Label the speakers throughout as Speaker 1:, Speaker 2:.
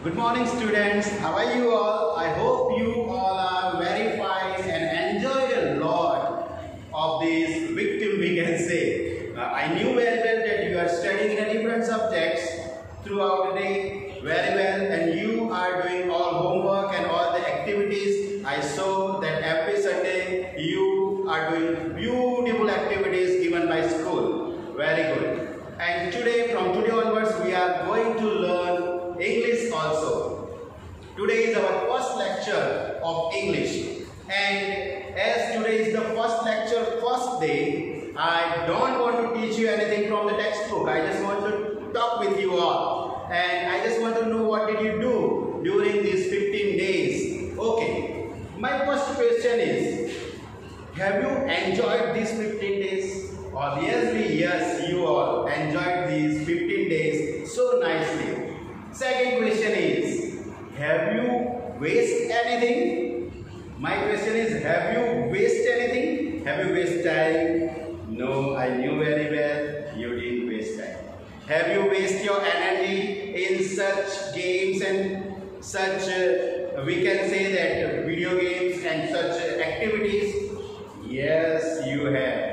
Speaker 1: Good morning, students. How are you all? I hope you all are very fine and enjoyed a lot of this victim, we can say. I knew very well that you are studying in different subjects throughout the day very well, and you are doing all homework and all the activities. I saw that every Sunday you are doing beautiful activities given by school. Very good. And today, from today onwards, we are going to learn English also. Today is our first lecture of English, and as today is the first lecture, first day, I don't want to teach you anything from the textbook. I just want to talk with you all, and I just want to know what did you do during these 15 days. Okay, my first question is, have you enjoyed these 15 days? Obviously, yes, you all enjoyed these 15 days so nicely. Second question is, have you wasted anything? My question is, have you wasted anything? Have you wasted time? No, I knew very well you didn't waste time. Have you wasted your energy in such games and such, we can say that video games and such activities? Yes, you have.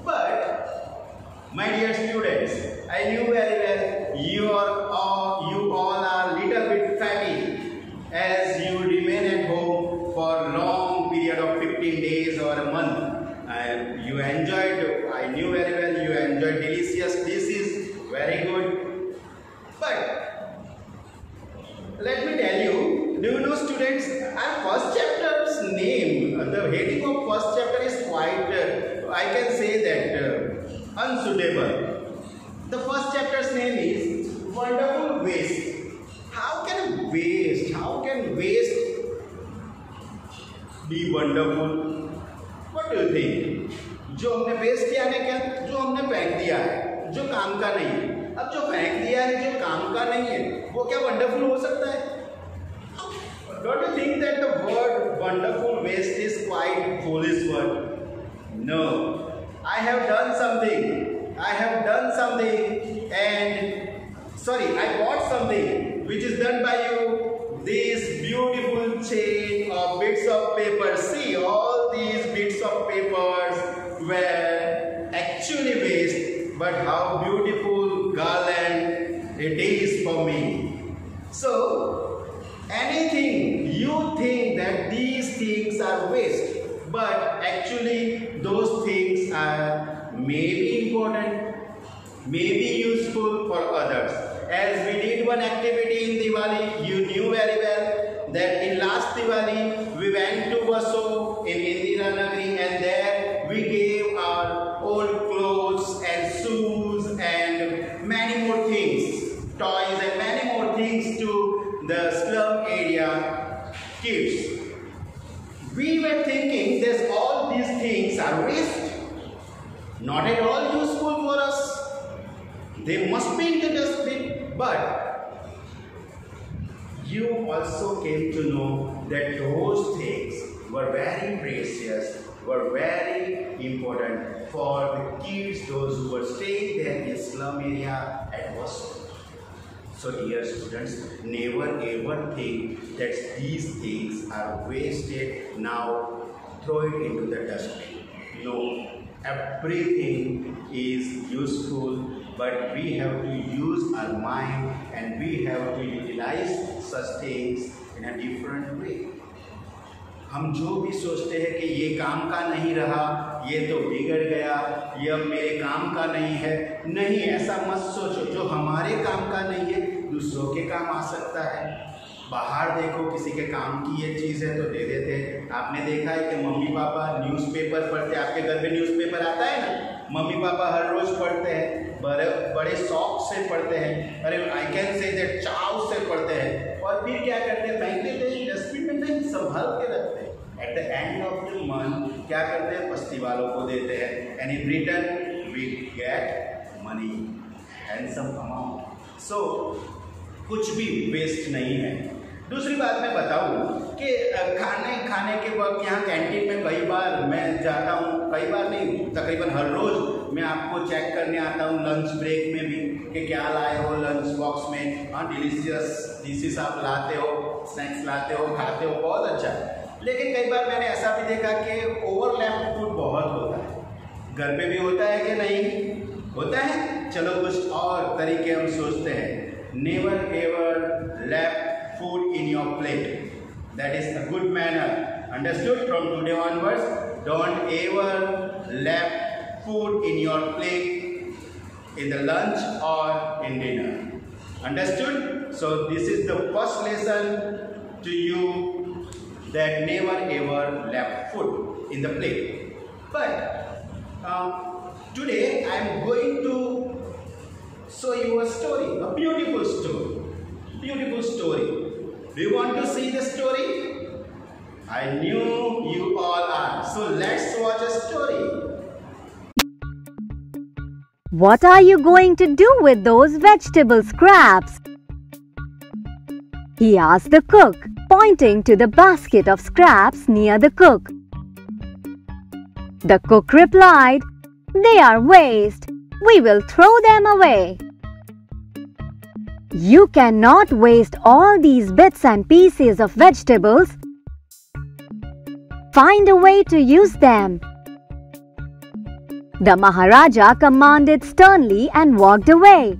Speaker 1: But, my dear students, I knew very well you all are little bit fatty as you remain at home for a long period of 15 days or a month. And you enjoyed, I knew very well you enjoyed delicious dishes, very good. But let me tell you, do you know, students, our first chapter's name, the heading of first chapter is quite, I can say that unsuitable. The first chapter's name is Wonderful Waste. How can waste be wonderful? What do you think? जो हमने waste किया है क्या? जो हमने फेंक दिया है, जो काम का नहीं है. अब जो फेंक दिया है, जो काम का नहीं है, वो क्या वंडरफुल हो सकता है? Don't you think that the word wonderful waste is quite foolish word? No. I have done something and I bought something which is done by you. This beautiful chain of bits of paper. See, all these bits of papers were actually waste, but how beautiful garland it is for me. So, anything you think that these things are waste, but actually those things are maybe important, maybe useful for others. As we did one activity in Diwali, you knew very well that in last Diwali we went to Vaso in Indira Nagari, and there we gave our old clothes and shoes and many more things, toys and many more things to the slum area kids. We were thinking that all these things are waste, not at all useful for us. They must be in the dustbin, but you also came to know that those things were very precious, were very important for the kids, those who were staying there in the slum area at Vaso. So dear students, never ever think that these things are wasted, now throw it into the dustbin. No, everything is useful, but we have to use our mind and we have to utilize such things in a different way. हम जो भी सोचते हैं कि ये काम का नहीं रहा, ये तो बिगड़ गया, ये अब मेरे काम का नहीं है, नहीं, ऐसा मत सोचो. जो हमारे काम का नहीं है दूसरों के काम आ सकता है. बाहर देखो, किसी के काम की ये चीज़ है तो दे देते हैं. आपने देखा है कि मम्मी पापा न्यूज़पेपर पढ़ते हैं. आपके घर में न्यूज़पेपर आता है ना, मम्मी पापा हर रोज़ पढ़ते हैं, बड़े शौक से पढ़ते हैं. अरे आई कैन से दैट चाव से पढ़ते हैं, और फिर क्या करते हैं, फेंक देते हैं डस्टबिन में, नहीं, संभाल के रखते हैं. At the end of the month क्या करते हैं, बस्ती वालों को देते हैं, and in return we get money, handsome amount. So कुछ भी वेस्ट नहीं है. दूसरी बात मैं बताऊं कि खाने के वक्त यहाँ कैंटीन में कई बार मैं जाता हूँ, कई बार नहीं, तकरीबन हर रोज़ मैं आपको चेक करने आता हूँ लंच ब्रेक में भी कि क्या लाए हो लंच बॉक्स में। हाँ, डिलीशियस डिशेस आप लाते हो, स्नैक्स लाते हो, खाते हो, बहुत अच्छा। लेकिन कई बार मैंने ऐसा भी देखा कि ओवरलैप फूड बहुत होता है। घर पे भी होता है कि नहीं होता है? चलो कुछ और तरीके हम सोचते हैं। Never ever lap food in your plate, that is a good manner. Understood? From today onwards, don't ever left food in your plate in the lunch or in dinner. Understood? So this is the first lesson to you, that never ever left food in the plate. But today I am going to show you a story, a beautiful story. Beautiful story. Do you want to see the story? I knew you all are. So let's watch a story.
Speaker 2: What are you going to do with those vegetable scraps? He asked the cook, pointing to the basket of scraps near the cook. The cook replied, "They are waste. We will throw them away." You cannot waste all these bits and pieces of vegetables. Find a way to use them. The Maharaja commanded sternly and walked away.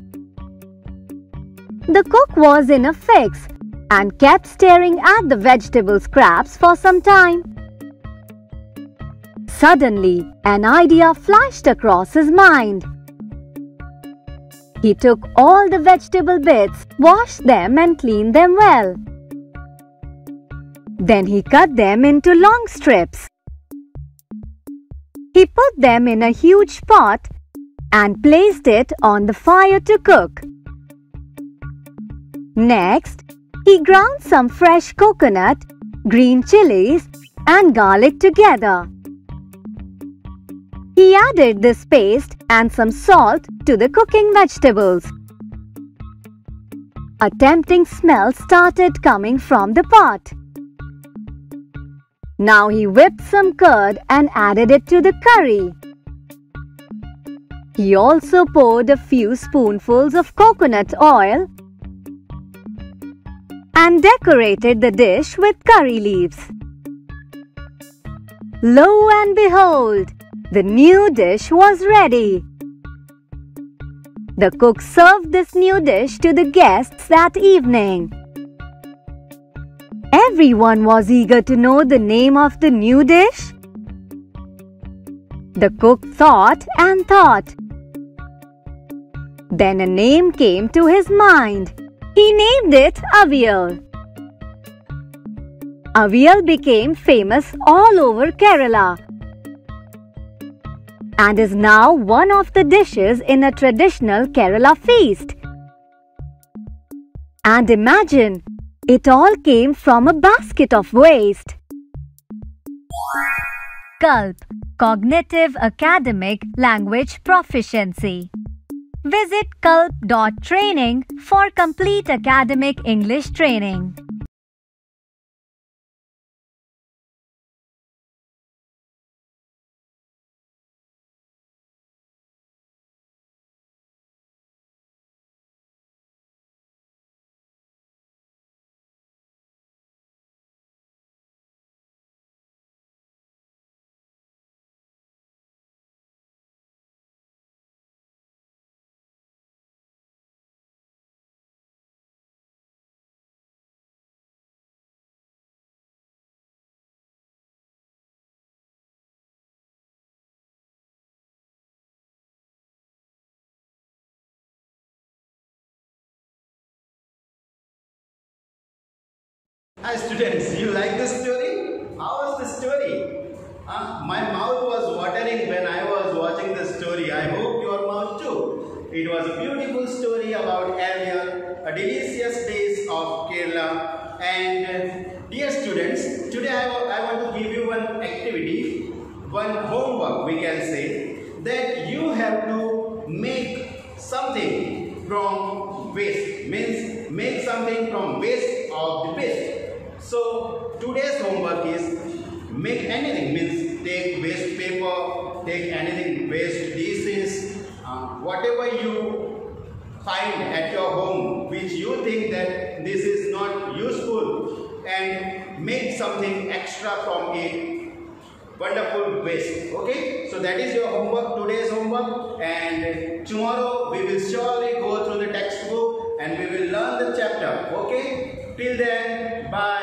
Speaker 2: The cook was in a fix and kept staring at the vegetable scraps for some time. Suddenly, an idea flashed across his mind. He took all the vegetable bits, washed them and cleaned them well. Then he cut them into long strips. He put them in a huge pot and placed it on the fire to cook. Next, he ground some fresh coconut, green chilies and garlic together. He added this paste and some salt to the cooking vegetables. A tempting smell started coming from the pot. Now he whipped some curd and added it to the curry. He also poured a few spoonfuls of coconut oil and decorated the dish with curry leaves. Lo and behold, the new dish was ready. The cook served this new dish to the guests that evening. Everyone was eager to know the name of the new dish. The cook thought and thought. Then a name came to his mind. He named it Avial. Avial became famous all over Kerala and is now one of the dishes in a traditional Kerala feast. And imagine, it all came from a basket of waste. Kalp, Cognitive Academic Language Proficiency. Visit kalp.training for complete academic English training.
Speaker 1: Hi students, you like the story? How was the story? My mouth was watering when I was watching the story. I hope your mouth too. It was a beautiful story about Avial, a delicious dish of Kerala. And dear students, today I want to give you one activity, one homework we can say, that you have to make something from waste. Means make something from waste of the best. So today's homework is make anything, means take waste paper, take anything waste. This is whatever you find at your home which you think that this is not useful, and make something extra from it. Wonderful waste. Okay, so that is your homework, today's homework, and tomorrow we will surely go through the textbook and we will learn the chapter. Okay, till then, bye.